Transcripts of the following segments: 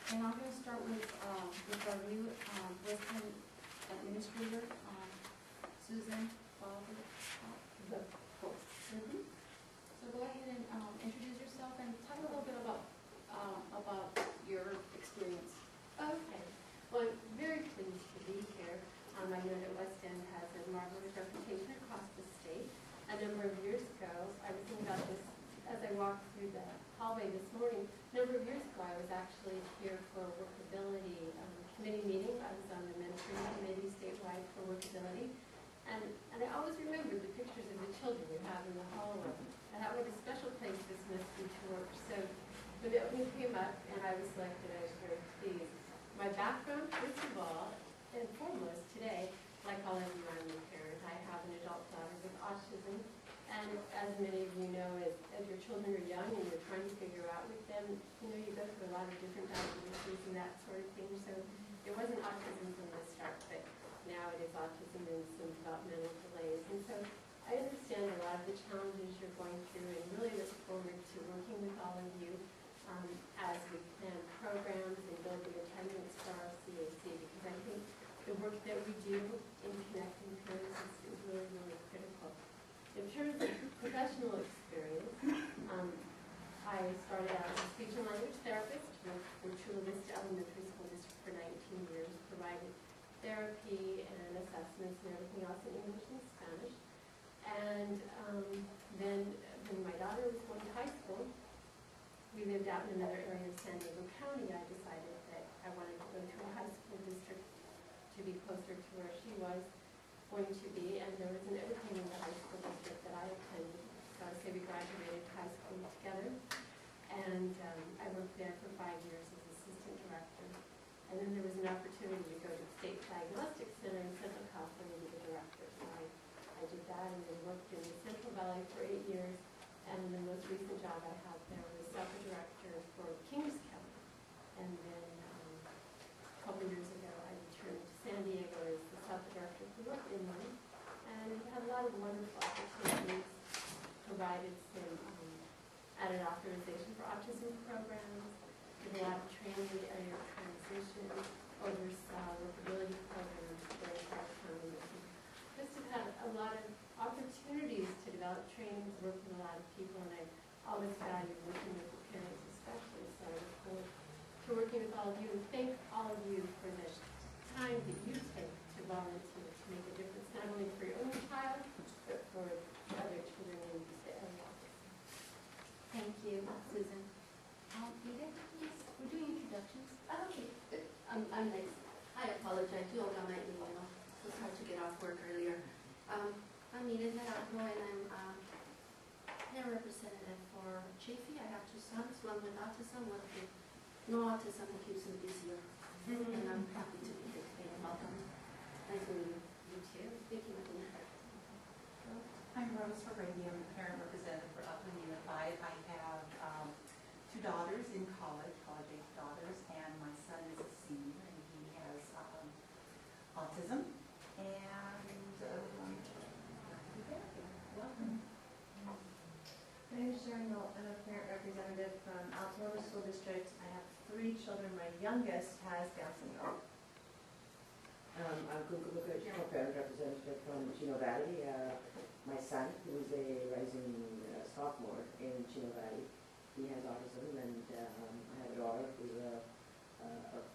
And I'm going to start with our new WESELPA administrator, Susan Baldwin. So go ahead and introduce yourself and talk a little bit about your experience. Okay. Well, I'm very pleased to be here. I know that West End has a marvelous reputation across the state. A number of years ago, I was thinking about this as I walked through the hallway this morning. A number of years ago, I was actually here for a workability committee meeting. I was on the mentoring committee statewide for workability. And I always remember the pictures of the children we have in the hallway. And that was a special place this must be to work. So when the opening came up and I was selected, I was very pleased. My background, first of all, and foremost today, like all of you, I'm a parent. I have an adult daughter with autism. And as many of you know, as your children are young and you're trying to figure out with them, you go through a lot of different diagnoses and that sort of thing. So it wasn't autism from the start, but now it is autism and some developmental delays. And so I understand a lot of the challenges you're going through and really look forward to working with all of you as we plan programs and build the attendance for our CAC, because I think the work that we do in connecting parents is really, really critical. In terms of professional experience, I started out as a speech and language therapist, worked for Chula Vista Elementary School District for 19 years, provided therapy and assessments and everything else in English and Spanish. And then when my daughter was going to high school, we lived out in another area of San Diego County. I decided that I wanted to go to a high school district to be closer to where she was going to be, and there was an opening in the high school district that I attended. So I say we graduated high school together, and I worked there for 5 years as assistant director. And then there was an opportunity to go to the State Diagnostic Center in Central California to be the director. So I did that and then worked in the Central Valley for 8 years. And the most recent job I had there was SELPA director for Kings County. And then a couple of years ago, I returned to San Diego as the SELPA director for North Inland. And had a lot of wonderful opportunities, provided some added authorization for autism programs, did a lot of training in the area of transition, oversaw workability programs for the entire county. Just have had a lot of opportunities to develop trainings, work with a lot of people, and I always value working with the parents especially, so I look forward to working with all of you, and thank all of you for the time that you take to volunteer to make a difference, not only for your own child, but for other children in the area. Thank you, Susan. Edith, yes, we're doing introductions. Okay, I'm next. I apologize, you all got my email. It was hard to get off work earlier. I'm Edith Hidalgo, and I'm their representative for Chafee. I have 2 sons, one with autism, one with no autism, that keeps them busier. And I'm happy to be here today. Welcome. Nice to meet you. You too. Thank you, Martina. I'm Rose Ferrandi. I'm the parent representative for Upland Unified. I have 2 daughters in college-age daughters, and my son is a senior, and he has autism. And welcome. My name is Sharon Holt. I'm a parent representative from Altamont School District. I have 3 children. My youngest has Down syndrome. I'm Kuka Mukherjee, parent representative from Chino Valley. My son, who is a rising sophomore in Chino Valley, he has autism, and I have a daughter who's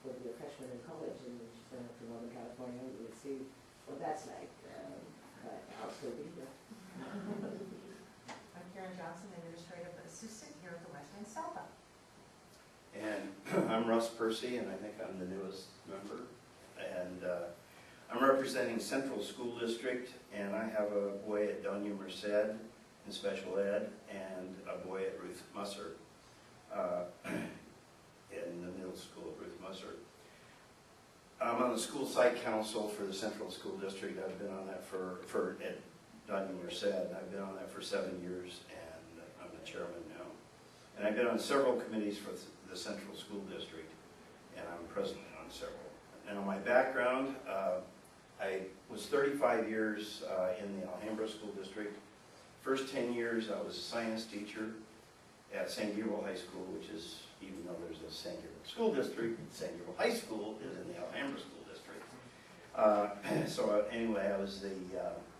will be a freshman in college, and she's going up to Northern California. We'll see what that's like, but I'll still be here. I'm Karen Johnson, administrative assistant here at the West End WESELPA. And I'm Russ Percy, and I think I'm the newest member. And I'm representing Central School District, and I have a boy at Doña Merced in special ed, and a boy at Ruth Musser in the middle school at Ruth Musser. I'm on the school site council for the Central School District. I've been on that at Doña Merced, and I've been on that for 7 years, and I'm the chairman now. And I've been on several committees for the Central School District, and I'm president on several. Now, my background, I was 35 years in the Alhambra School District. First 10 years, I was a science teacher, at San Gabriel High School, which is, even though there's a San Gabriel School District, San Gabriel High School is in the Alhambra School District. So anyway, I was the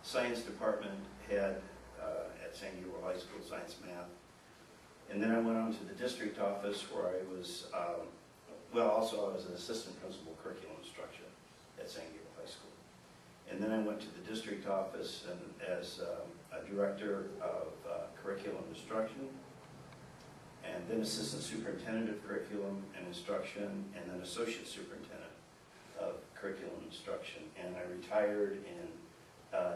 science department head at San Gabriel High School, science math. And then I went on to the district office where I was, also I was an assistant principal curriculum instruction at San Gabriel High School. And then I went to the district office and as a director of curriculum instruction, and then assistant superintendent of curriculum and instruction, and then associate superintendent of curriculum instruction. And I retired in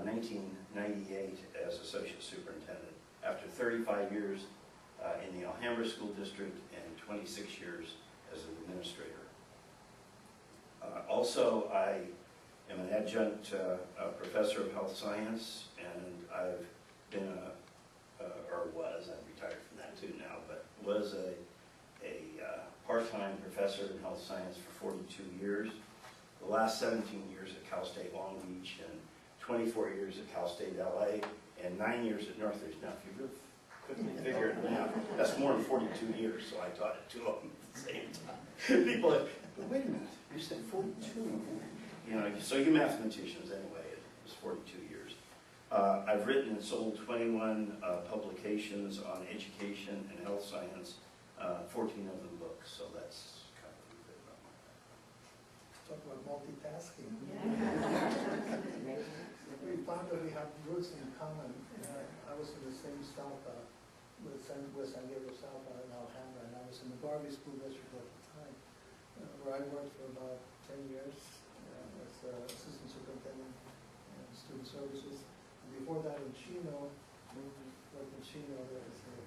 1998 as associate superintendent after 35 years in the Alhambra School District and 26 years as an administrator. Also, I am an adjunct professor of health science, and I've been or was, I'm retired from that too now, but was a part-time professor in health science for 42 years. The last 17 years at Cal State Long Beach, and 24 years at Cal State LA, and 9 years at Northridge. Now, if you really quickly figure it out, that's more than 42 years, so I taught at 2 of them at the same time. People are, wait a minute, you said 42? You know, so you mathematicians anyway, it was 42 years. I've written and sold 21 publications on education and health science, 14 of them books, so that's kind of a bit about my background. Talk about multitasking. We found that we have roots in common. I was in the same SELPA with San Gabriel SELPA in Alhambra, and I was in the Barbie School District at the time, where I worked for about 10 years as assistant superintendent and student services. And before that in Chino, worked in Chino as a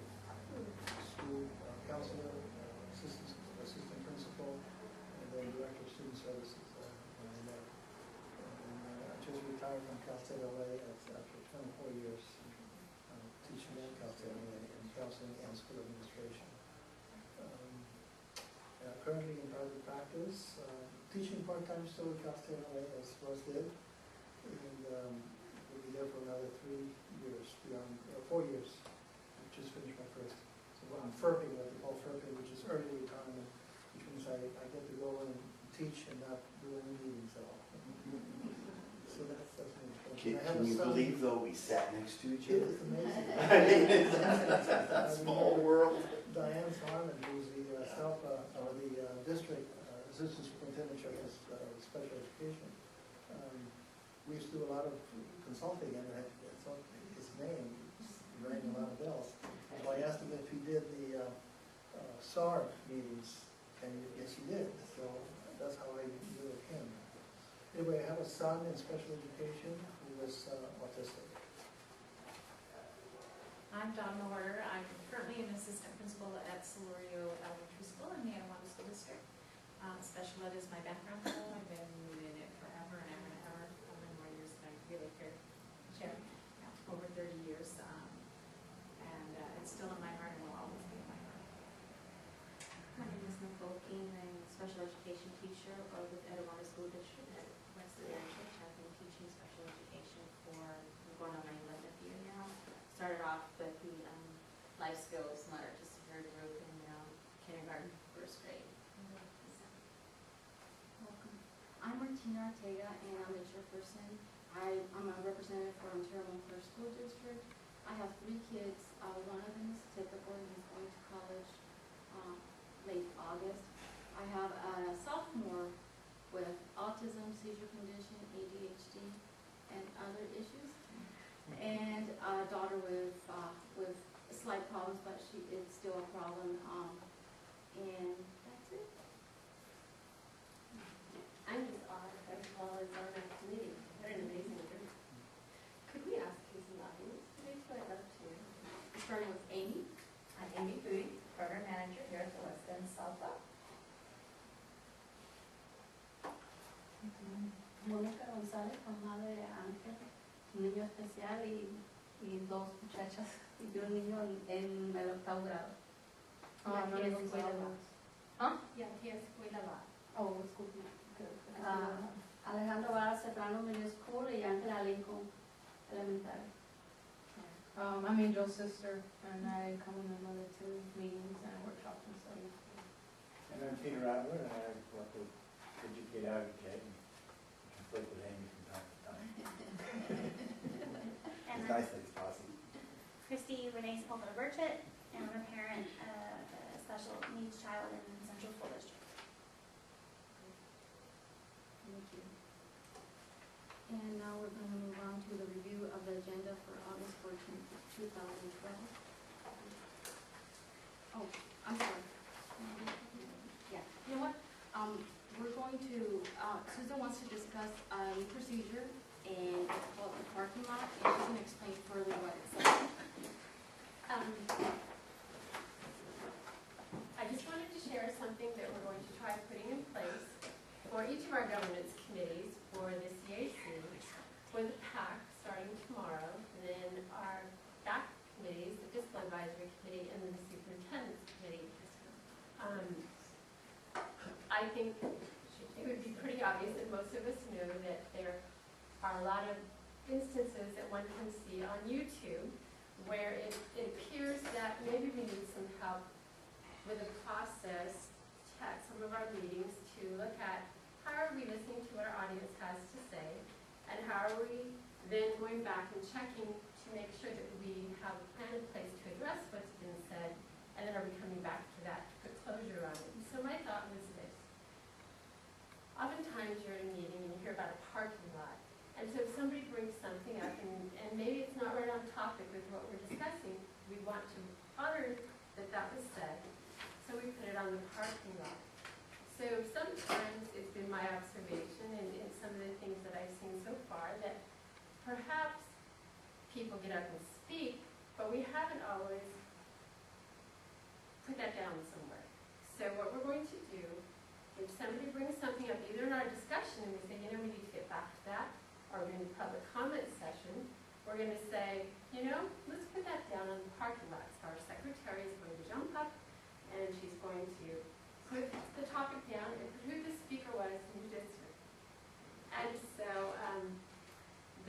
school counselor, assistant principal, and then director of student services when I left. And I just retired from Cal State LA after 24 years teaching at Cal State LA in counseling and school administration. Currently in private practice, teaching part-time still at Cal State LA as Russ did, and we'll be there for another 3 years, beyond 4 years. I just finished my first. So I'm FERPing, what they call FERPing, which is early retirement, which means I get to go and teach and not do any meetings at all. So that's me. Can you believe, though, we sat next to each It other? is amazing. I mean, it's that small world. Diane Harmon, who's the SELPA, or the district assistant superintendent of special education, we used to do a lot of consulting, and it's on his name, he rang a lot of bells. So I asked him if he did the SAR meetings, and yes, he did. So that's how I knew of him. Anyway, I have a son in special education who is autistic. I'm Dawn Miller. I'm currently an assistant principal at Solorio Elementary School in the Anahuac School District. Special ed is my background, so I've been in it forever and ever and ever. How many more years than I really care to share? Yeah, over 30 years. And it's still in my heart and will always be in my heart. My name is Nicole King. I'm a special education teacher with Anahuac School District at Wesley Church. I've been teaching special education for going on my 11th year now. Started off with the life skills, moderate to severe group in kindergarten, first grade. Welcome. I'm Martina Ortega, and I'm the chairperson. I'm a representative for Ontario First School District. I have 3 kids. One of them is typical and he's going to college late August. I have a sophomore with autism, seizure condition, ADHD, and other issues, and a daughter with slight problems, but it's still a problem. And that's it. I'm just awed as well as our next meeting. What an amazing group. Could we ask who's in the audience today? So I'd love to. Starting with Amy. I'm Amy Foodie, Program Manager here at the West End SELPA. Mónica González, mamá de Ángel, un niño especial y 2 muchachas y un niño en el 8º grado. No le escuela va. ¿Ah? ¿Y a qué escuela va? Oh, disculpe. Alejandro va a Serrano Middle School y Ángela Lincoln Elementary. I'm Angel's sister, and I come in the Monday to meetings and workshops and stuff. And I'm Peter Adler, and I work with Educate Advocate and conflict with Amy from time to time. And As I'm nicely as possible. Christy Renee Spalter-Burchett, and I'm a parent of a special needs child in Central School District. Thank you. And now we're going to move on to the review of the agenda for August 14th, 2012. Oh, I'm sorry. Yeah, you know what? We're going to, Susan wants to discuss a new procedure, and it's called the parking lot, and she's going to explain further what it says. I just wanted to share something that we're going to try putting in place for each of our governance committees, for the CAC, for the PAC starting tomorrow, and then our back committees, the Fiscal Advisory Committee, and then the Superintendent's Committee. I think it would be pretty obvious that most of us know that there are a lot of instances that one can see on YouTube where it appears that maybe we need some help with a process at some of our meetings to look at how are we listening to what our audience has to say, and how are we then going back and checking to make sure that we have a plan in place to address what's been said, and then are we coming back to that to put closure on it. And so my thought was this. Oftentimes you're in a meeting and you hear about a parking lot, and so if somebody brings something up and maybe it's not right on topic with what we're discussing, we want to honor that that was said, so we put it on the parking lot. So sometimes it's been my observation and some of the things that I've seen so far that perhaps people get up and speak, but we haven't always put that down somewhere. So what we're going to do, if somebody brings something up, either in our discussion and we say, you know, we need to get back to that, or in the public comment session, we're going to say, you know, let's put that down on the parking lot. So our secretary is going to jump up and she's going to put the topic down and put who the speaker was in the district. And so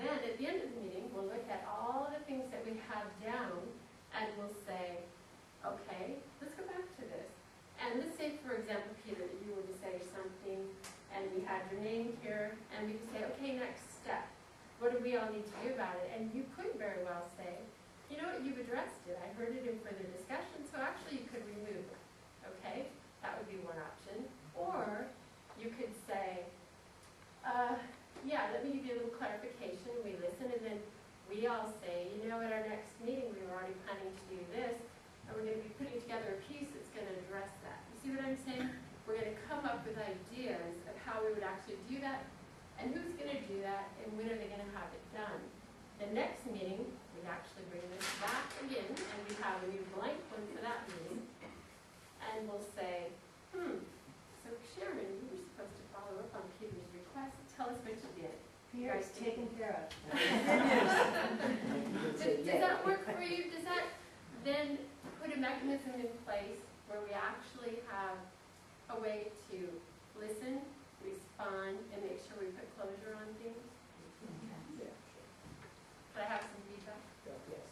then at the end of the meeting, we'll look at all the things that we have down and we'll say, okay, let's go back to this. And let's say, for example, Peter, that you were to say something and we had your name here and we could say, okay, next step. What do we all need to do about it? And you could very well say, you know what, you've addressed it. I heard it in further discussion, so actually you could remove it. Okay? That would be one option. Or you could say, yeah, let me give you a little clarification. We listen, and then we all say, you know, at our next meeting, we were already planning to do this, and we're going to be putting together a piece that's going to address that. You see what I'm saying? We're going to come up with ideas of how we would actually do that, and who's going to do that, and when are they going to have it done. The next meeting, we actually bring this back again, and we have a new blank one for that meeting, and we'll say, so Sharon, you were supposed to follow up on Peter's request. Tell us what you did. Peter's taken care of. Does that work for you? Does that then put a mechanism in place where we actually have a way to listen, respond, and make sure we put closure on things? Yeah. Could I have some feedback? Yes.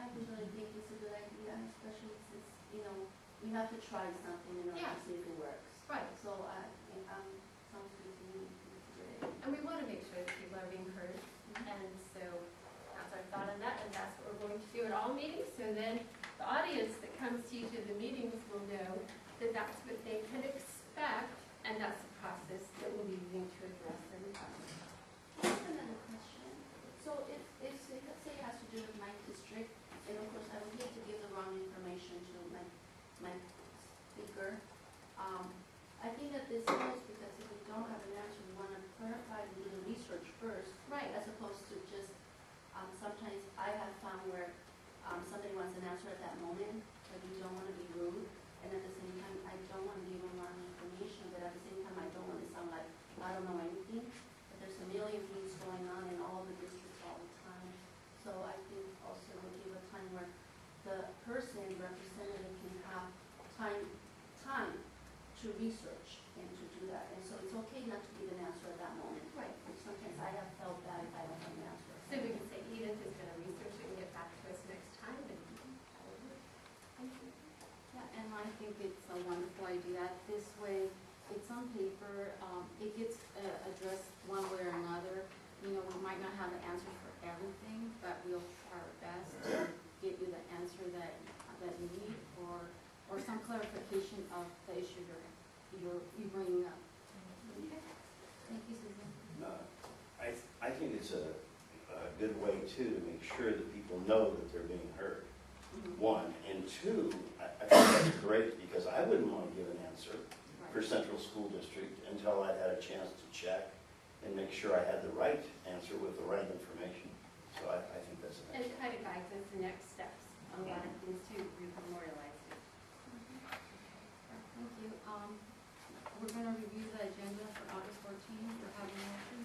I usually think it's a good idea, especially since, you know, we have to try something in order Yeah. to see if it works. Right. So, sounds good to me. It's a good idea. And we want to make sure that people are being heard. And so that's our thought on that, and that's what we're going to do at all meetings. So then the audience that comes to each of the meetings will know that that's what they can expect, and that's the process that we'll be using to address every problem. I have another question. So if say it has to do with my district, and of course I would hate to give the wrong information to my speaker. I think that this helps because if we don't have an answer, we want to clarify and do the research first. Right. As opposed to just, sometimes I have found where somebody wants an answer at that moment, but we don't want to be rude. And at the same time, I don't want to give them wrong information, but at the same time, I don't want to sound like I don't know anything. But there's a million things going on in all the districts all the time. So I think also we'll give a time where the person, representative, can have time to research and to do that. And so it's okay not to give an answer at that moment. Right. Sometimes I have felt bad if I don't have an think it's a wonderful idea. This way, it's on paper, it gets addressed one way or another. You know, we might not have an answer for everything, but we'll try our best to get you the answer that you need, or some clarification of the issue you're bringing up. Okay. Thank you, Susan. I think it's a good way too to make sure that people know that they're being heard. One, and two, I think that's great because I wouldn't want to give an answer for Central School District until I had a chance to check and make sure I had the right answer with the right information. So I think that's an And it excellent. kind of guides us the next steps on a lot of things too, we memorialize it. Thank you. We're going to review the agenda for August 14th. We're having a motion.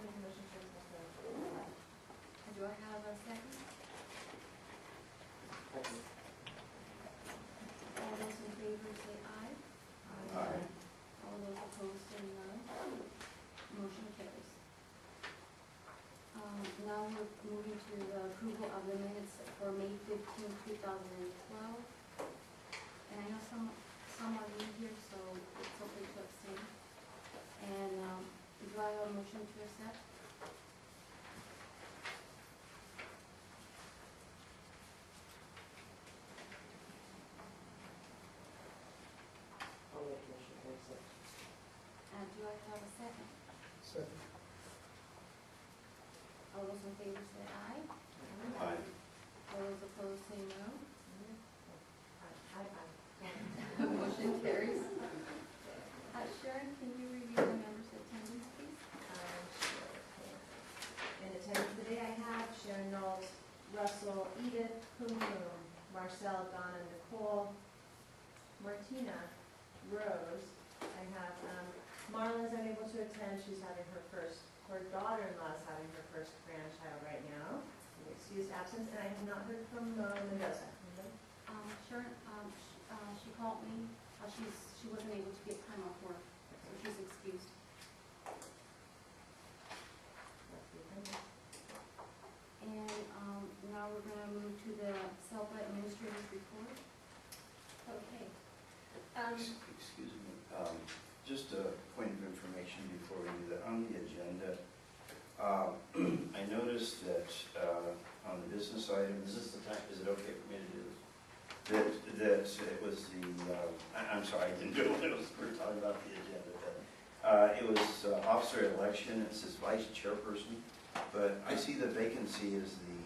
Make a motion to accept the. Do I have a second? All those in favor say aye. Aye. All those opposed say no. Motion carries. Now we're moving to the approval of the minutes for May 15, 2012. And I know some are new here, so it's okay to abstain. And do I have a motion to accept? I'll make a motion to accept. And do I have a second? Second. All those in favor say aye. Aye. All those opposed say no. Aye. Motion carries. Sharon, can you review the members' attendance, please? Sure. In attendance today, I have Sharon Knowles, Russell, Edith, Poon Poon, Marcel, Donna, Nicole, Martina, Rose. I have Marla's unable to attend. She's having her daughter-in-law is having her first grandchild right now. An excused absence, and I have not heard from Mendoza. Sharon, she called me. She wasn't able to get time off work, so she's excused. And now we're going to move to the WESELPA administrator's report. Okay. Excuse me, just a point of information before we do that. On the agenda, I noticed that on the business item, is this the time, is it okay for me to do this? That it was the, I'm sorry, I didn't do it when we were talking about the agenda, but it was officer election, it says vice chairperson, but I see the vacancy is the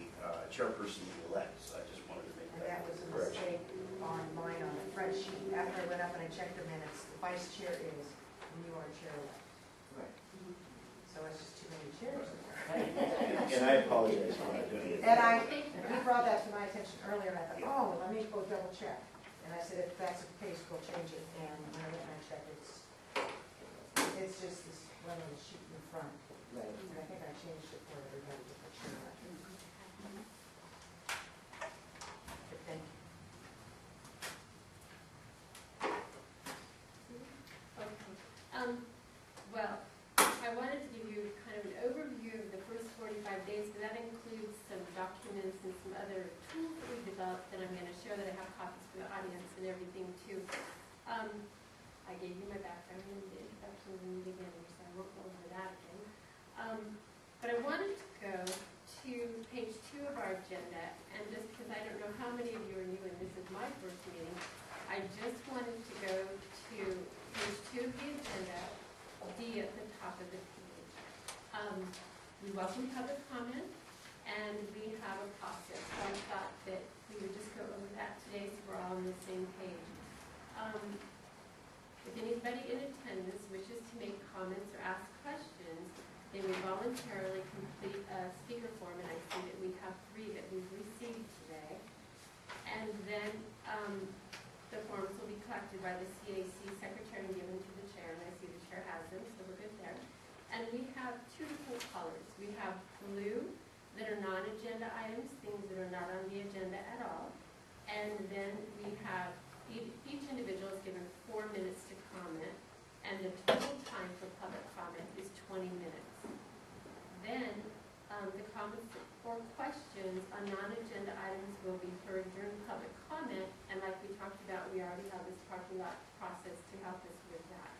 chairperson-elect, so I just wanted to make And that that was a correction. mistake on mine on the front sheet. After I went up and I checked the minutes, the vice chair is, and you are chair-elect. Right. So it's just too many chairs. And I apologize for not doing it. And he brought that to my attention earlier, and I thought, oh, let me go double check. And I said, if that's the case, we'll change it. And when I went and I checked, it's just this one on the sheet in the front. Right. And I think I changed it for everybody to put chair-elect. But thank you. Okay. Well, I wanted to give you kind of an overview of the first 45 days, but that includes some documents and some other tools that we developed that I'm going to share that I have copies for the audience and everything too. I gave you my background and the introduction in the beginning, so I won't go over that again. But I wanted to go to page 2 of our agenda, and just because I don't know how many of you are new and this is my first meeting, I just wanted to go to page 2 of the agenda, D at the top of the page. We welcome public comment, and we have a process. So I thought that we would just go over that today so we're all on the same page. If anybody in attendance wishes to make comments or ask questions, they may voluntarily complete a speaker form, and I see that we have 3 that we've received today. And then the forms will be contacted by the CAC secretary and given to the chair, and I see the chair has them, so we're good there. And we have two different colors. We have blue that are non-agenda items, things that are not on the agenda at all. And then we have, each individual is given 4 minutes to comment, and the total time for public comment is 20 minutes. Then, the comments or questions on non-agenda items will be heard during public comment, and like we talked about, we already have this parking lot process to help us with that.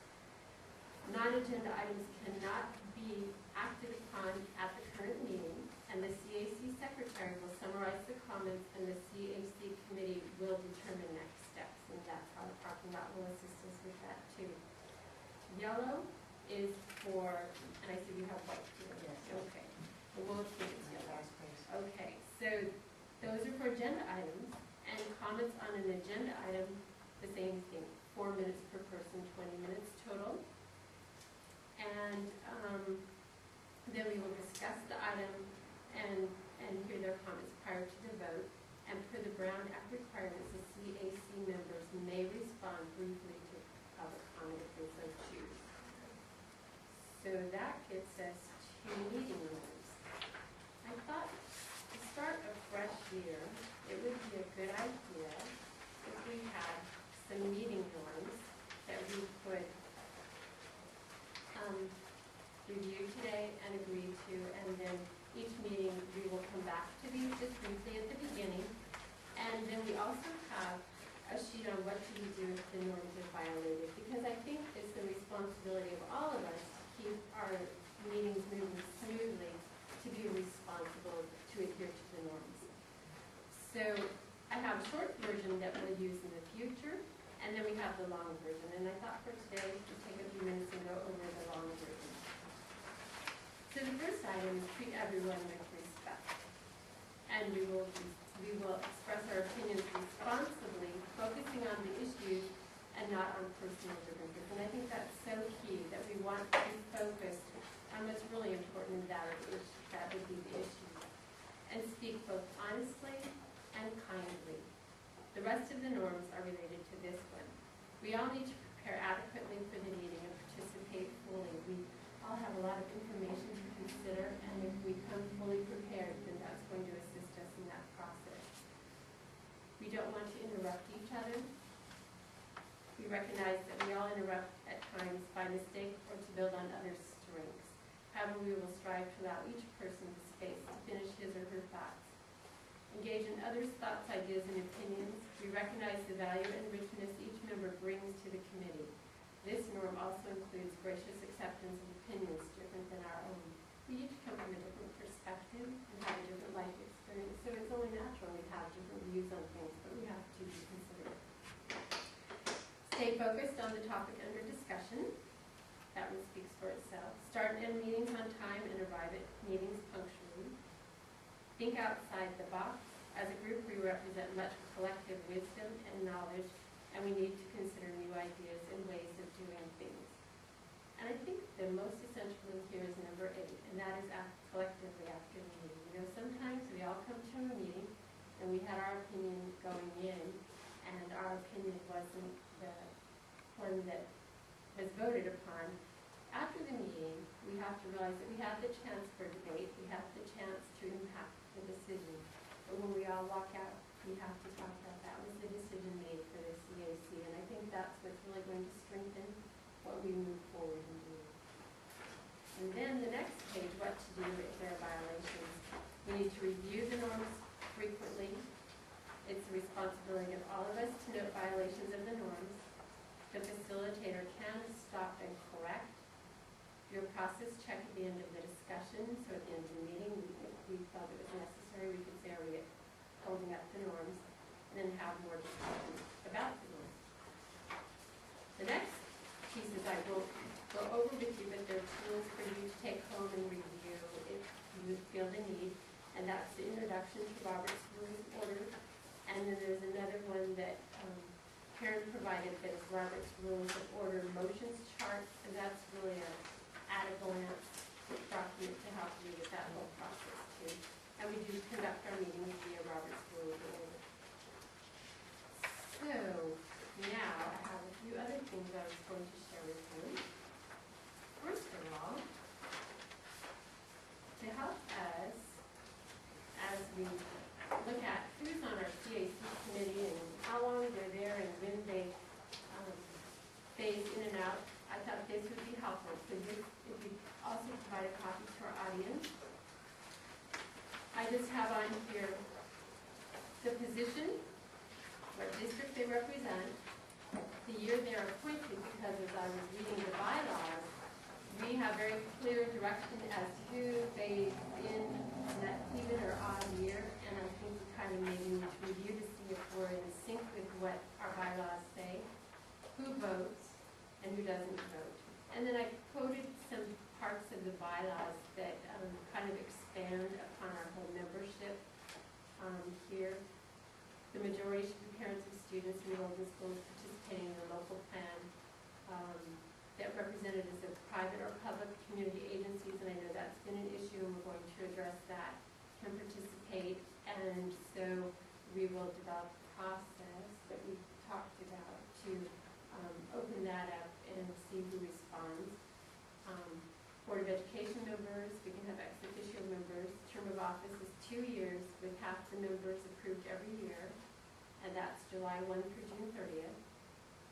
Non-agenda items cannot be acted upon at the current meeting, and the CAC secretary will summarize the comments, and the CAC committee will determine next steps, and that's how the parking lot will assist us with that too. Yellow is for, and I see you have white too. Yes. Okay. We'll keep it My yellow. last page. Okay, so those are for agenda items, and comments on an agenda item, the same thing, 4 minutes per person, 20 minutes total. And then we will discuss the item and hear their comments prior to the vote. And per the Brown Act requirements, the CAC members may respond briefly to public comment if they so choose. So that gets us to meeting rooms. I thought to start a fresh year, it would be a good idea if we had some meeting norms that we could review today and agree to, and then each meeting we will come back to these just briefly at the beginning. And then we also have a sheet on what do we do if the norms are violated, because I think it's the responsibility of all of us to keep our meetings moving smoothly, to be responsible to adhere to the norms. So I have a short version that we'll use in the future, and then we have the long version. And I thought for today, we'll take a few minutes and go over the long version. So the first item is treat everyone with respect. And we will express our opinions responsibly, focusing on the issues and not on personal differences. And I think that's so key, that we want to be focused on what's really important, and that would be the issue. And speak both honestly and kindly. The rest of the norms are related to this one. We all need to prepare adequately for the meeting and participate fully. We all have a lot of information to consider, and if we come fully prepared, then that's going to assist us in that process. We don't want to interrupt each other. We recognize that we all interrupt at times by mistake or to build on others' strengths. However, we will strive to allow each person the space to finish his or her thoughts. Engage in others' thoughts, ideas, and opinions. We recognize the value and richness each member brings to the committee. This norm also includes gracious acceptance of opinions different than our own. We each come from a different perspective and have a different life experience, so it's only natural we have different views on things, but we have to be considerate. Stay focused on the topic under discussion. That one speaks for itself. Start and end meetings on time and arrive at meetings punctually. Think outside the box. As a group, we represent much collective wisdom and knowledge, and we need to consider new ideas and ways of doing things. And I think the most essential one here is number 8, and that is act collectively after the meeting. You know, sometimes we all come to a meeting, and we had our opinion going in, and our opinion wasn't the one that was voted upon. After the meeting, we have to realize that we have the chance for debate, we have the chance to impact the decision. But when we all walk out, we have to talk about that was the decision made for the CAC, and I think that's what's really going to strengthen what we move forward and do. And then the next page, what to do if there are violations. We need to review the norms frequently. It's the responsibility of all of us to note violations of the norms. The facilitator can stop and correct. Do a process check at the end of the discussion, so at the end of the meeting, if we felt it was necessary, we could say, are we holding up the norms, and then have more discussion about the norms. The next pieces I will go over with you, but they're tools for you to take home and review if you feel the need, and that's the introduction to Robert's Rules of Order, and then there's another one that Karen provided that is Robert's Rules of Order motions chart, and that's really a at-a-glance document to help you with that whole process too. And we do conduct our meetings via Robert's Rules of Order. So now I going to share with you. First of all, to help us as we look at who's on our CAC committee and how long they're there and when they phase in and out, I thought this would be helpful. So this, if you also provide a copy to our audience. I just have on here the position, what district they represent, the year they're appointed, because as I was reading the bylaws, we have very clear direction as to who phased in that even or odd year, and I think we kind of maybe need to review to see if we're in sync with what our bylaws say, who votes, and who doesn't vote. And then I quoted some parts of the bylaws that kind of expand upon our whole membership here. The majority should be parents of students enrolled in schools participating in the local plan that represented as a private or public community agencies, and I know that's been an issue, and we're going to address that, can participate, and so we will develop a process that we talked about to open that up and see who responds. Board of Education members, we can have ex officio members. Term of office is 2 years with half the members approved every year, and that's July 1 through June 30th.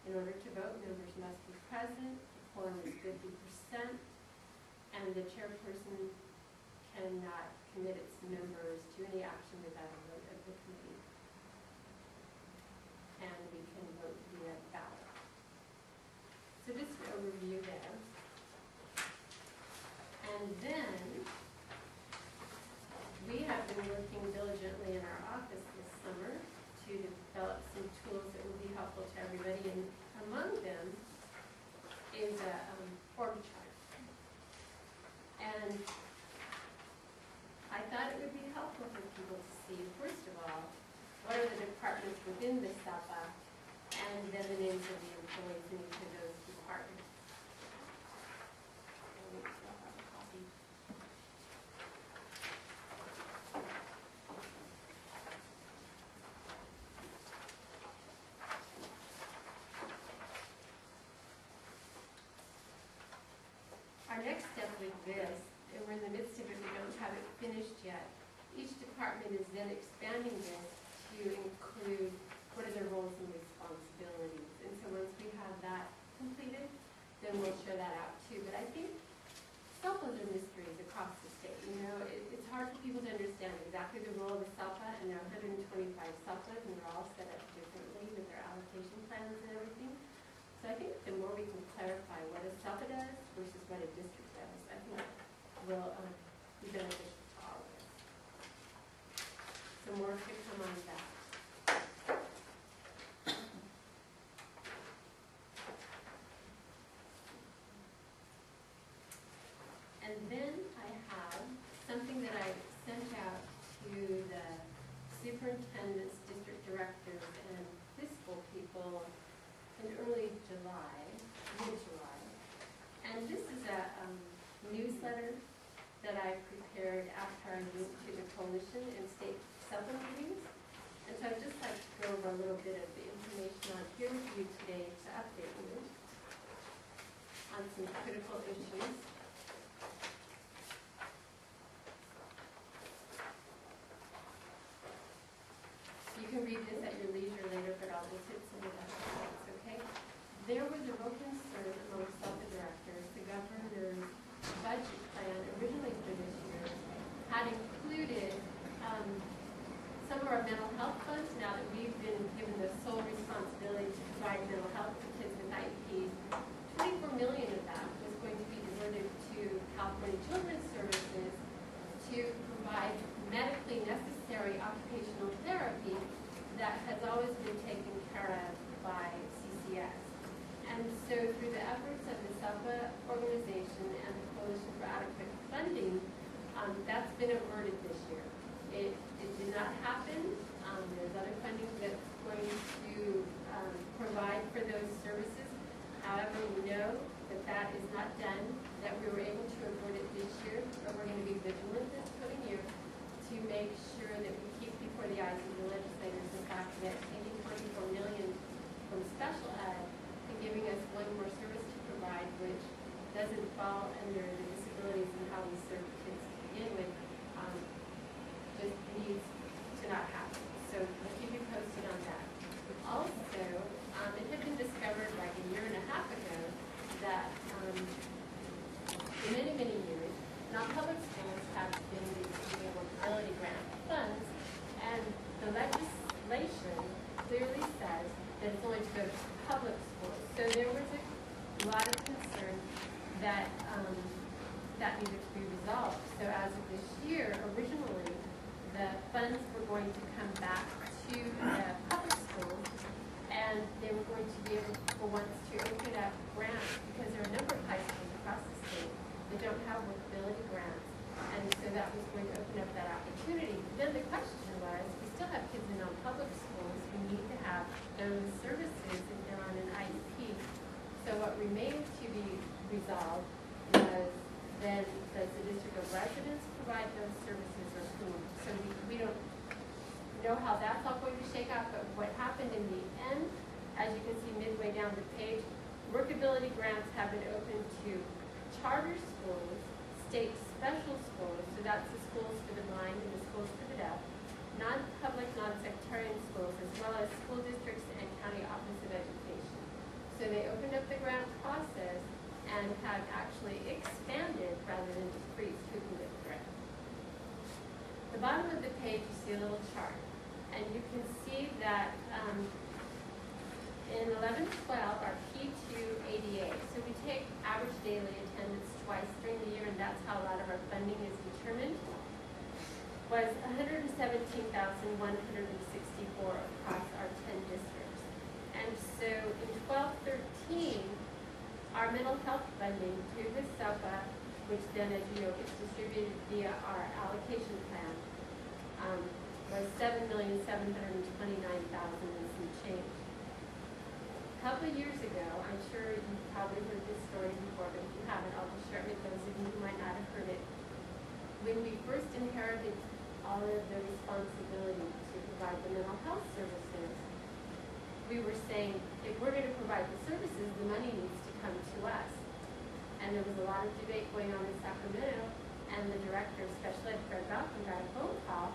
In order to vote, members must be present, the quorum is 50%, and the chairperson cannot commit its members to any action without a vote of the committee. And we can vote via ballot. So just an overview there. And then we have been working diligently in our office this summer to develop some tools that will be helpful to everybody, and among them is a org chart. And I thought it would be helpful for people to see, first of all, what are the departments within the WESELPA, and then the names of the employees in each of those departments. Our next step with this, and we're in the midst of it, we don't have it finished yet. Each department is then expanding this to include what are their roles and responsibilities. And so once we have that completed, then we'll share that out too. But I think WESELPAs are mysteries across the state. You know, it's hard for people to understand exactly the role of a WESELPA, and there are 125 WESELPAs, and they're all set up differently with their allocation plans and everything. So I think the more we can clarify what a WESELPA does versus what a district does, I think will be beneficial to all of us. So more to come on that. And then I have something that I sent out to the superintendents, district directors, and fiscal people in early July, mid-July. And this is a newsletter that I prepared after I went to the coalition and state WESELPA meetings. And so I'd just like to go over a little bit of the information on here with you today to update you on some critical issues. You can read this at your leisure later, but I'll just hit some of that points, okay? There was a real concern among WESELPA directors. The governor's budget plan originally for this year had included some of our mental health funds. Now that we've been given the sole responsibility to provide mental health to kids with IEPs, 24 million of that was going to be diverted to California Children's Services to provide medically necessary occupational therapy that has always been taken care of by CCS. And so through the efforts of the WESELPA organization and the Coalition for Adequate Funding, that's been averted this year. It did not happen. There's other funding that's going to provide for those services. However, we know that that is not done, that we were able to avert it this year, but we're going to be vigilant this coming year to make sure that we keep before the eyes of the legislators the fact that taking $24 million from special ed and giving us one more service So there was a lot of concern that, that needed to be resolved. So as of this year, originally, the funds were going to come back to the public schools, and they were going to be able, for once, to open up grants, because there are a number of high schools across the state that don't have workability grants. And so that was going to open up that opportunity. Then the question was, we still have kids in non-public schools who need to have those services if they're on an IEP. So what remained to be resolved was, then does the district of residence provide those services or whom? So we don't know how that's all going to shake out, but what happened in the end, as you can see midway down the page, workability grants have been open to charter schools, state special schools, so that's the schools for the blind and the schools for the deaf, non-public, non-sectarian schools, as well as school districts and county office of education. So they opened up the grant process and have actually expanded rather than decreased who can get the grant. The bottom of the page, you see a little chart, and you can see that in 11-12 are P2 ADA. So we take average daily attendance twice during the year, and that's how a lot of our funding is determined, was 117,164 across our 10 districts. And so in 12-13, our mental health funding through WESELPA, which then, as you know, gets distributed via our allocation plan, was $7,729,000 and some change. A couple of years ago, I'm sure you've probably heard this story before, but if you haven't, I'll just share it with those of you who might not have heard it. When we first inherited all of the responsibility to provide the mental health services, we were saying, if we're going to provide the services, the money needs to come to us. And there was a lot of debate going on in Sacramento, and the director of special ed, Fred Malcolm, got a phone call,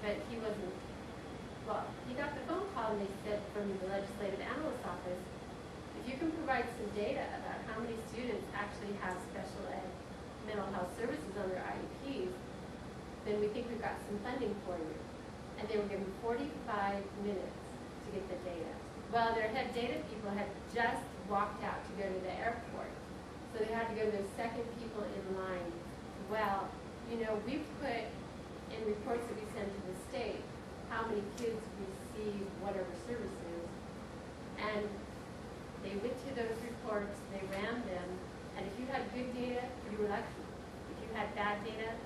but he wasn't, well, he got the phone call and they said from the legislative analyst's office, if you can provide some data about how many students actually have special ed mental health services on their IEPs, then we think we've got some funding for you. And they were given 45 minutes to get the data. Well, their head data people had just walked out to go to the airport. So they had to go to those second people in line. Well, you know, we put in reports that we send to the state how many kids receive whatever services. And they went to those reports, they ran them, and if you had good data, you were lucky. If you had bad data,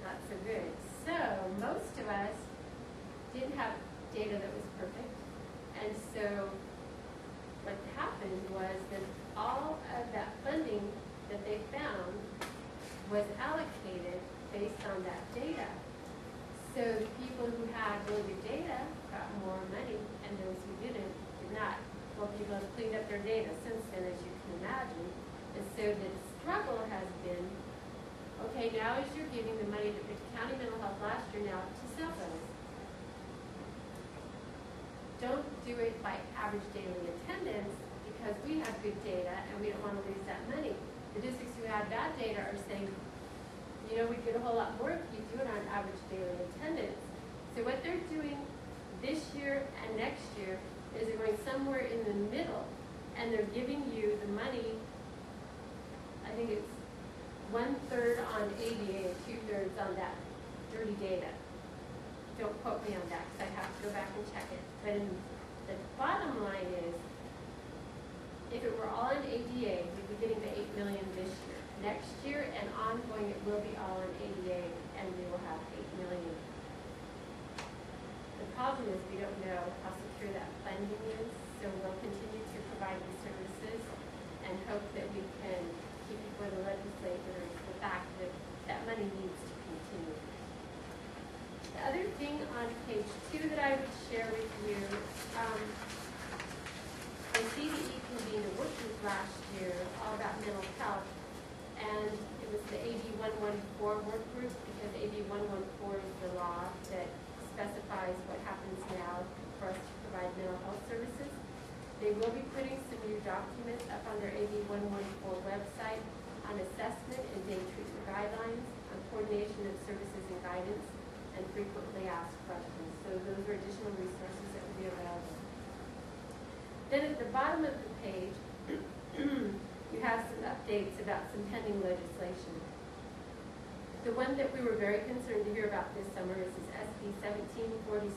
not so good. So most of us didn't have data that was perfect. And so what happened was that all of that funding that they found was allocated based on that data. So the people who had really good data got more money, and those who did not. Well, people have cleaned up their data since then, as you can imagine. And so the struggle has been, okay, now as you're giving the money to the county mental health last year now to those, don't do it by average daily attendance, because we have good data and we don't want to lose that money. The districts who had bad data are saying, you know, we'd get a whole lot more if you do it on average daily attendance. So what they're doing this year and next year is they're going somewhere in the middle, and they're giving you the money, I think it's 1/3 on ADA and 2/3 on that dirty data. Don't quote me on that, because I have to go back and check it. But the bottom line is, if it were all in ADA, we'd be getting the $8 million this year. Next year and ongoing, it will be all in ADA, and we will have $8 million. The problem is we don't know how secure that funding is, so we'll continue to provide these services and hope that we can keep before the legislators the fact that that money needs to continue. The other thing on page 2 that I would share with you, the CDE convened a work group last year all about mental health, and it was the AB 114 work group, because AB 114 is the law that specifies what happens now for us to provide mental health services. They will be putting some new documents up on their AB 114 website on assessment and day treatment guidelines, on coordination of services and guidance, and frequently asked questions. So those are additional resources that will be available. Then at the bottom of the page, you have some updates about some pending legislation. The one that we were very concerned to hear about this summer is this SB 1746,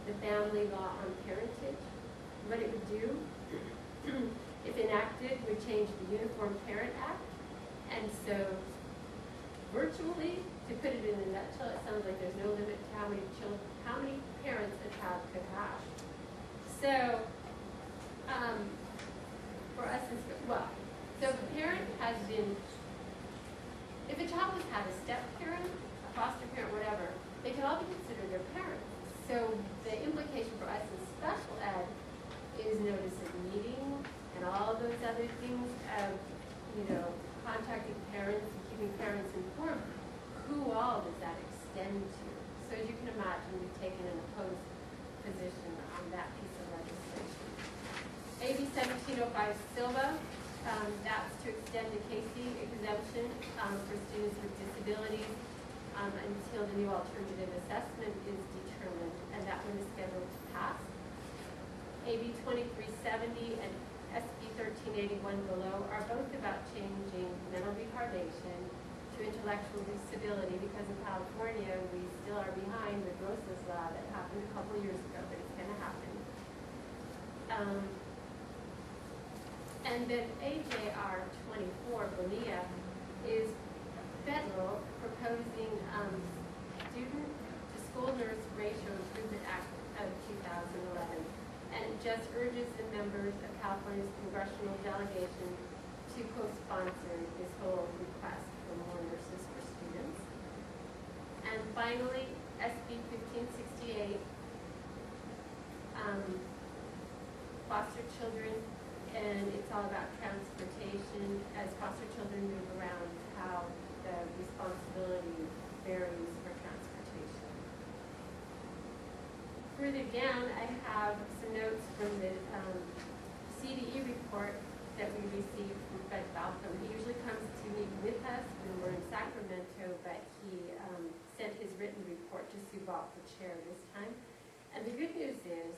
the Family Law on Parentage. What it would do, if enacted, would change the Uniform Parent Act. And so, virtually, to put it in a nutshell, it sounds like there's no limit to how many parents a child could have. So, for us, so if a parent has been, if a child has had a step-parent, a foster parent, whatever, they can all be considered their parents. So the implication for us in special ed is notice of meeting and all those other things of, contacting parents and keeping parents informed. Who all does that extend to? So as you can imagine, we've taken an opposed position on that piece of legislation. AB 1705 Silva, that's to extend the Casey exemption for students with disabilities until the new alternative assessment is determined, and that one is scheduled to pass. AB 2370 and SB 1381 below are both about changing mental retardation to intellectual disability. Because in California, we still are behind the Gross's law that happened a couple years ago, but it's going to happen. And then AJR 24, Bonilla, is federal, proposing Student-to-School Nurse Ratio Improvement Act of 2011. And it just urges the members of California's congressional delegation to co-sponsor this whole request for more nurses for students. And finally, SB 1568, foster children, and it's all about transportation. As foster children move around, how the responsibility varies for transportation. Further down, I have some notes from the CDE report that we received from Fred Balcom. He usually comes to meet with us when we're in Sacramento, but he sent his written report to Sue Balk, the chair, this time. And the good news is,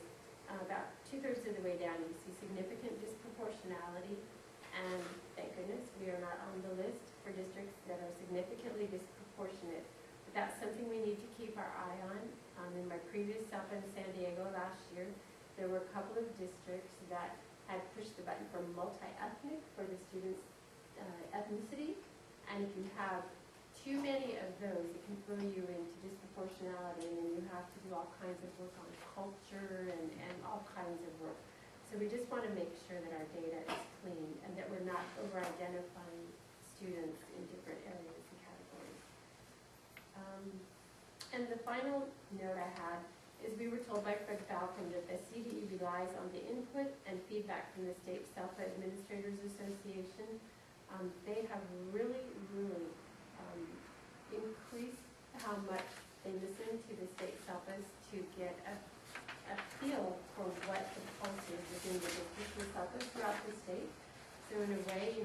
about 2/3 of the way down, you see significant disproportionality, and thank goodness we are not on the list for districts that are significantly disproportionate. But that's something we need to keep our eye on. In my previous stop in San Diego last year, there were a couple of districts that had pushed the button for multi-ethnic for the students' ethnicity, and if you have too many of those, it can throw you into disproportionality, and then you have to do all kinds of work on culture and all kinds of work. So we just want to make sure that our data is clean and that we're not over-identifying students in different areas and categories. And the final note I had is we were told by Fred Falcon that the CDE relies on the input and feedback from the State SELPA Administrators Association. They have really increased how much they listen to the state SELPAs to get a feel for what the pulse is within the district and SELPAs throughout the state. So in a way,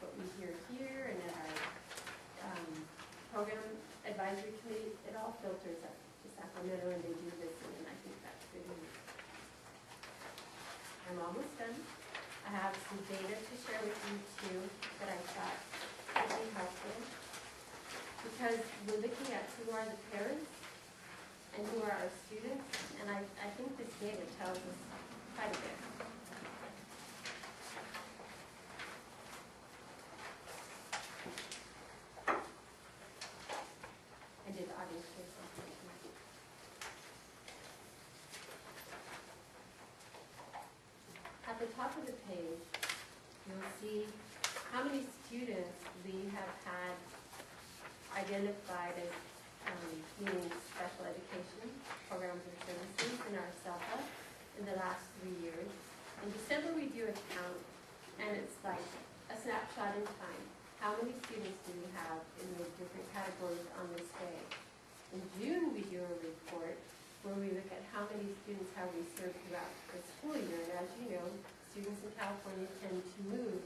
what we hear here and at our program advisory committee, it all filters up to Sacramento, and they do listen, and I think that's good news. I'm almost done. I have some data to share with you too that I thought would be helpful, because we're looking at who are the parents and who are our students, and I think this data tells us quite a bit. I did the audience choice. At the top of the page, you'll see how many students we have had identified as needing special education programs or services in our SELPA in the last 3 years. In December, we do a count, and it's like a snapshot in time. How many students do we have in the different categories on this day? In June, we do a report where we look at how many students have we served throughout the school year. And as you know, students in California tend to move.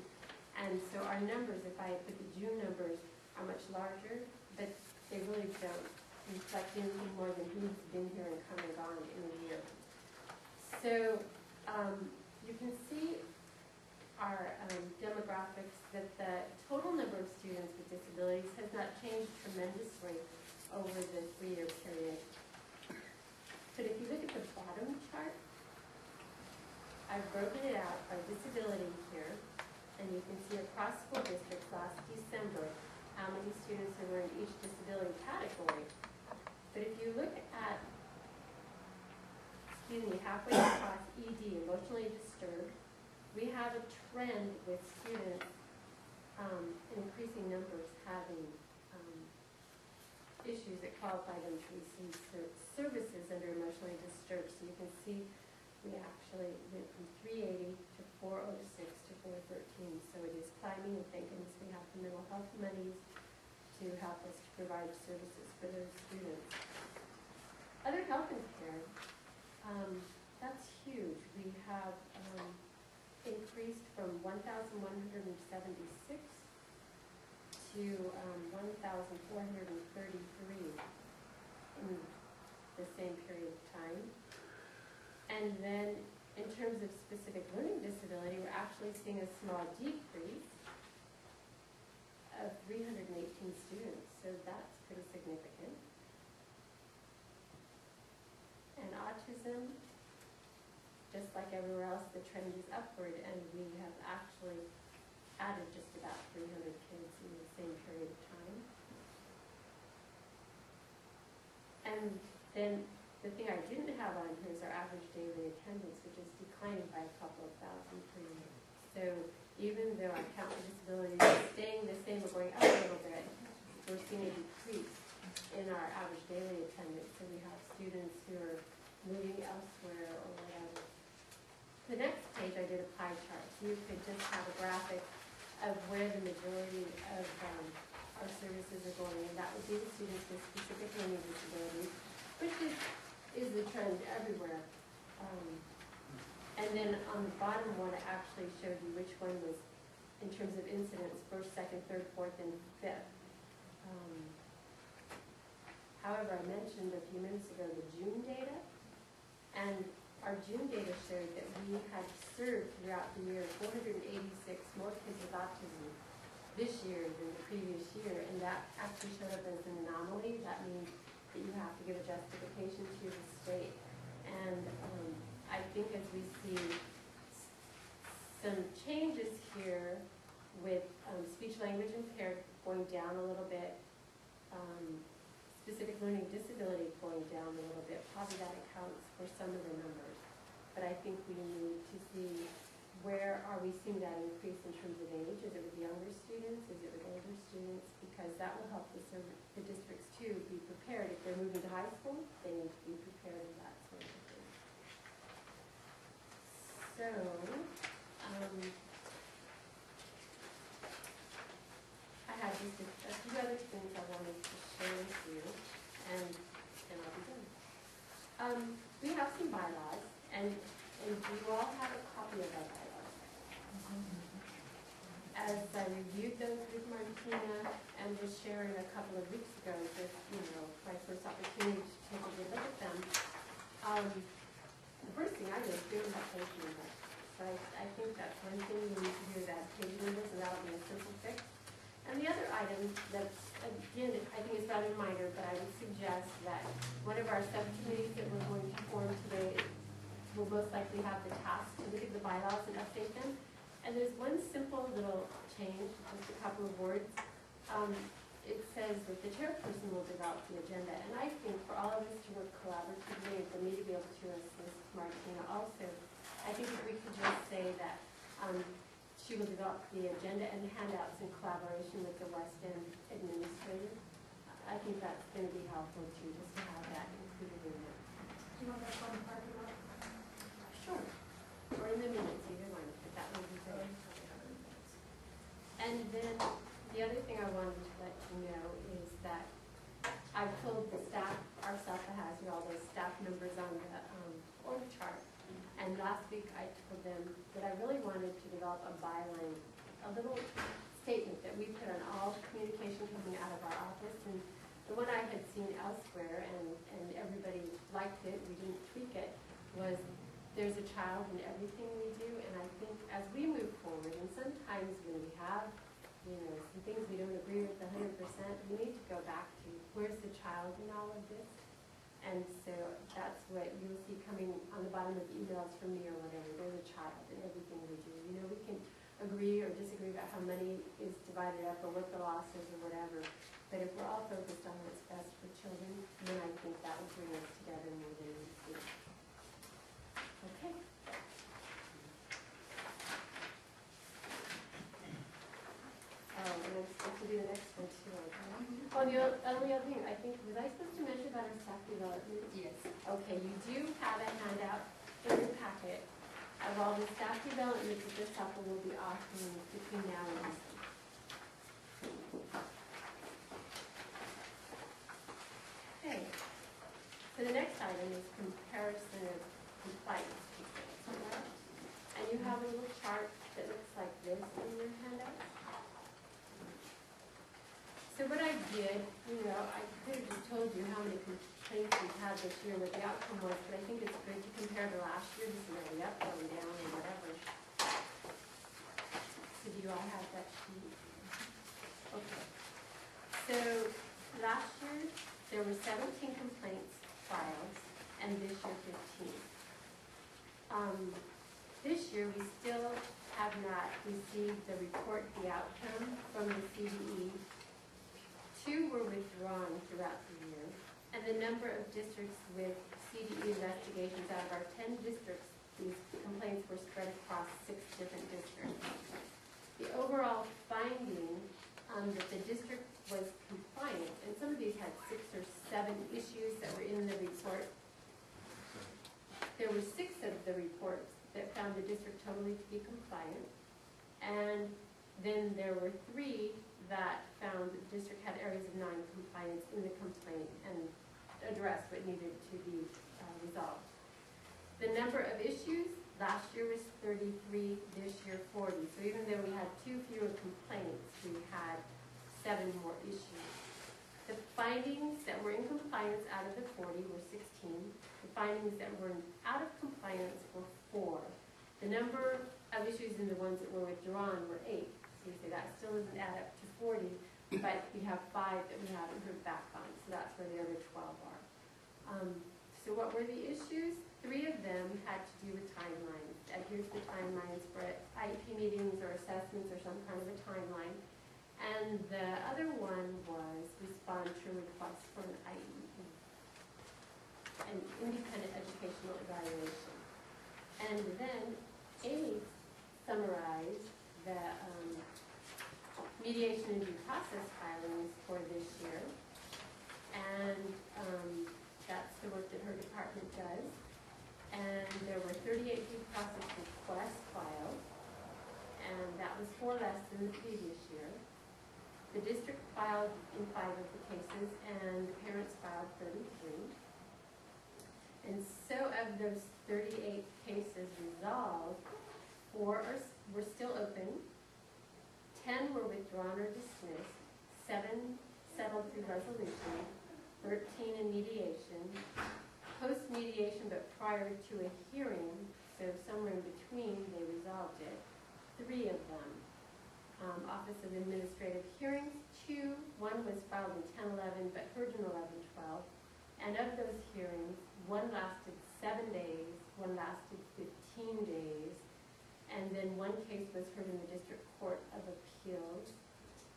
And so our numbers, if I put the June numbers, are much larger, but they really don't reflect anything more than who's been here and come and gone in a year. So you can see our demographics, that the total number of students with disabilities has not changed tremendously over the 3-year period. But if you look at the bottom chart, I've broken it out by disability here, and you can see across school districts last December how many students there were in each disability category. But if you look at, halfway across ED, emotionally disturbed, we have a trend with students, increasing numbers having issues that qualify them to receive services under emotionally disturbed. So you can see we actually went from 380 to 406 to 413. So it is climbing, and thank goodness we have the mental health monies to help us to provide services for those students. Other health and care, that's huge. We have increased from 1,176 to 1,433 in the same period of time. And then in terms of specific learning disability, we're actually seeing a small decrease of 318 students, so that's pretty significant. And autism, just like everywhere else, the trend is upward, and we have actually added just about 300 kids in the same period of time. And then the thing I didn't have on here is our average daily attendance, which is declining by a couple of thousand per year. So even though our count for disabilities is staying the same or going up a little bit, we're seeing a decrease in our average daily attendance. So we have students who are moving elsewhere or whatever. The next page I did a pie chart. So you could just have a graphic of where the majority of our services are going, and that would be the students with specific learning disabilities, which is the trend everywhere. And then on the bottom one, I actually showed you which one was, in terms of incidents, first, second, third, fourth, and fifth. However, I mentioned a few minutes ago the June data, and our June data showed that we had served throughout the year 486 more kids with autism this year than the previous year, and that actually showed up as an anomaly. That means that you have to give a justification to the state. And I think as we see some changes here with speech language impaired going down a little bit, specific learning disability going down a little bit, probably that accounts for some of the numbers. But I think we need to see where are we seeing that increase in terms of age. Is it with younger students? Is it with older students? Because that will help the districts too be prepared. If they're moving to high school, they need to be prepared in that sort of thing. So, I had just a few other things I wanted to share with you, and then I'll be done. We have some bylaws, and you all have a copy of our bylaws. As I reviewed those with Martina and was sharing a couple of weeks ago, just, my first opportunity to take a good look at them, the first thing I did was do was page numbers. So I think that's one thing you need to do, that page numbers, and that'll be a simple fix. And the other item that's, again, I think it's not a reminder, but I would suggest that one of our subcommittees that we're going to form today will most likely have the task to look at the bylaws and update them. And there's one simple little change, just a couple of words. It says that the chairperson will develop the agenda, and I think for all of us to work collaboratively, and for me to be able to assist Martina also, I think if we could just say that she will develop the agenda and handouts in collaboration with the West End administrator. I think that's going to be helpful too, just to have that included in there. Do you want that on the parking lot? Sure. Or in the minutes, either one, but that would be great. And then the other thing I wanted to let you know is that I've told the staff, our staff that has all those staff members on the org chart. And last week I told them that I really wanted to develop a byline, a little statement that we put on all communication coming out of our office. And the one I had seen elsewhere, and everybody liked it, we didn't tweak it, was there's a child in everything we do, and I think as we move forward, and sometimes when we have, some things we don't agree with 100%, we need to go back to where's the child in all of this? And so that's what you'll see coming on the bottom of emails from me or whatever. There's a child in everything we do. We can agree or disagree about how money is divided up or what the law says or whatever. But if we're all focused on what's best for children, then I think that will bring us together more than we see. Okay. Oh, and I'm supposed to do the next one too, okay? Oh, the only other thing, I think, was I supposed to mention about our staff development? Yes. Okay, you do have a handout in your packet of all the staff developments that this couple will be offering between now and December. Okay, so the next item is comparison of compliance complaints. And you have a little chart that looks like this in your handout. So what I did, I could have just told you how many complaints we've had this year, what the outcome was, but I think it's good to compare to last year, just are we up, are we down, or whatever. So do you all have that sheet? Okay. So last year, there were 17 complaints filed, and this year 15. This year, we still have not received the report, the outcome from the CDE. 2 were withdrawn throughout the year, and the number of districts with CDE investigations out of our 10 districts, these complaints were spread across 6 different districts. The overall finding that the district was compliant, and some of these had 6 or 7 issues that were in the report. There were 6 of the reports that found the district totally to be compliant, and then there were 3 that found the district had areas of non-compliance in the complaint and addressed what needed to be resolved. The number of issues last year was 33, this year 40. So even though we had 2 fewer complaints, we had 7 more issues. The findings that were in compliance out of the 40 were 16. The findings that were out of compliance were 4. The number of issues in the ones that were withdrawn were 8. So you say that still doesn't add up to 40, but we have 5 that we haven't heard back on, so that's where the other 12 are. So what were the issues? 3 of them had to do with timelines. Here's the timelines for IEP meetings or assessments or some kind of a timeline. And the other one was respond to requests for an IEP, an independent educational evaluation. And then 8 summarized the mediation and due process filings for this year, and that's the work that her department does. And there were 38 due process requests filed, and that was 4 less than the previous year. The district filed in 5 of the cases, and the parents filed 33. And so of those 38 cases resolved, 4 were still open, 10 were withdrawn or dismissed, 7 settled through resolution, 13 in mediation, post-mediation but prior to a hearing, so somewhere in between they resolved it, 3 of them. Office of Administrative Hearings, 2, 1 was filed in 10-11 but heard in 11-12, and of those hearings, 1 lasted 7 days, 1 lasted 15 days, and then 1 case was heard in the District Court of Appeals.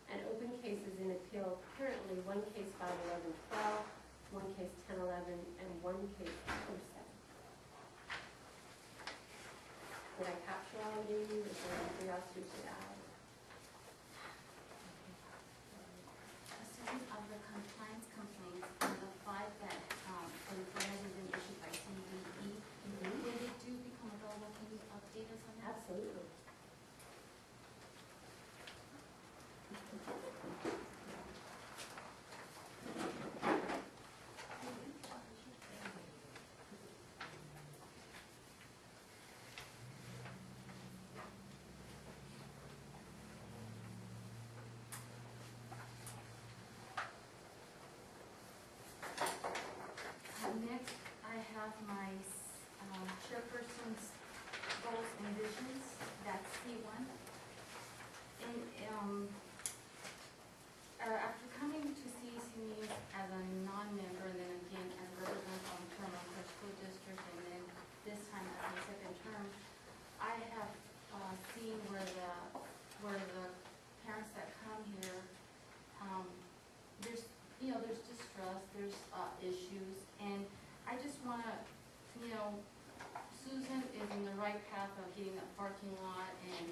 And open cases in appeal currently, 1 case filed 11-12, 1 case 10-11, and 1 case 07. Did I capture all of these? Is there anything else we should add? Assuming of the compliance complaints and the 5 that had been issued by CDE, when they do become available, can you update us on that? Absolutely. Next, I have my chairperson's goals and visions, that's C1. And after coming to CEC meetings as a non-member, and then again as a representative on term of our school district, and then this time as my second term, I have seen where the parents that come here, there's distrust, there's issues, and I just want to, Susan is in the right path of getting a parking lot and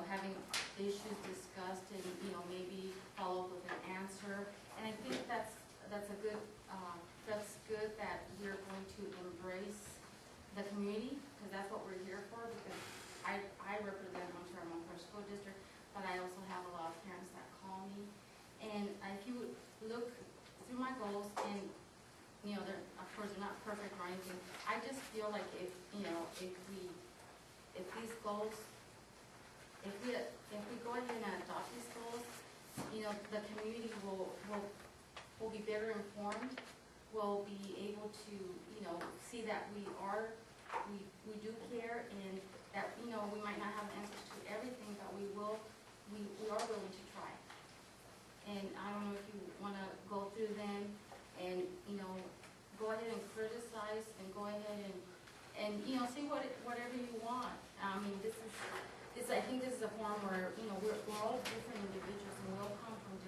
having issues discussed and, maybe follow up with an answer. And I think that's a good, that's good that we're going to embrace the community, because that's what we're here for, because I represent Montero School District, but I also have a lot of parents that call me. And if you look through my goals, and of course they're not perfect or anything, I just feel like if these goals, if we go ahead and adopt these goals, the community will be better informed, will be able to see that we do care, and that we might not have answers to everything, but we are willing to try. And I don't know if you want to go through them and, go ahead and criticize and go ahead and say whatever you want. I mean, I think this is a forum where, we're all different individuals, and we all come from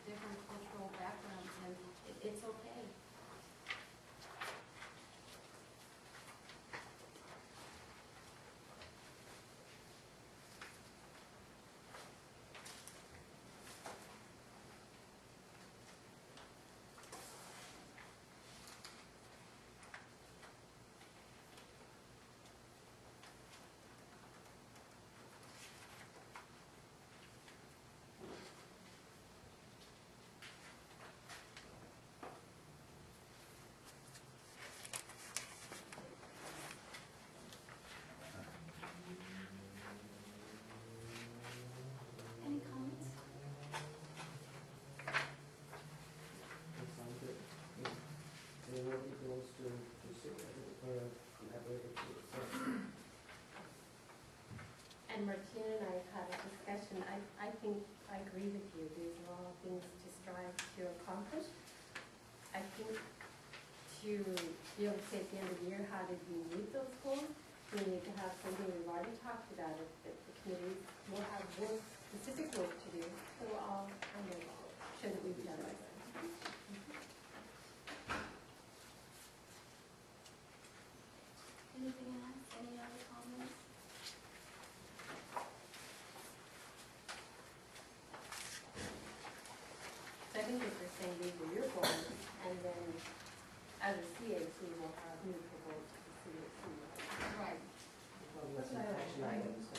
different cultural backgrounds, and it's okay. Any comments? That sounds good. Anyone who wants to pursue or collaborate with you? And Martina and I had a discussion. I think I agree with you. These are all things to strive to accomplish. I think to be able to say at the end of the year, how did we meet those goals? We need to have something we've already talked about. If the committees will have work, specific work to do, so we'll all kind of show that we've done it. Anything else? Any other comments? So I think if we're saying these are your goals, and then as a CAC, we'll have neutral goals to the CAC. Right. Well, that's an action items.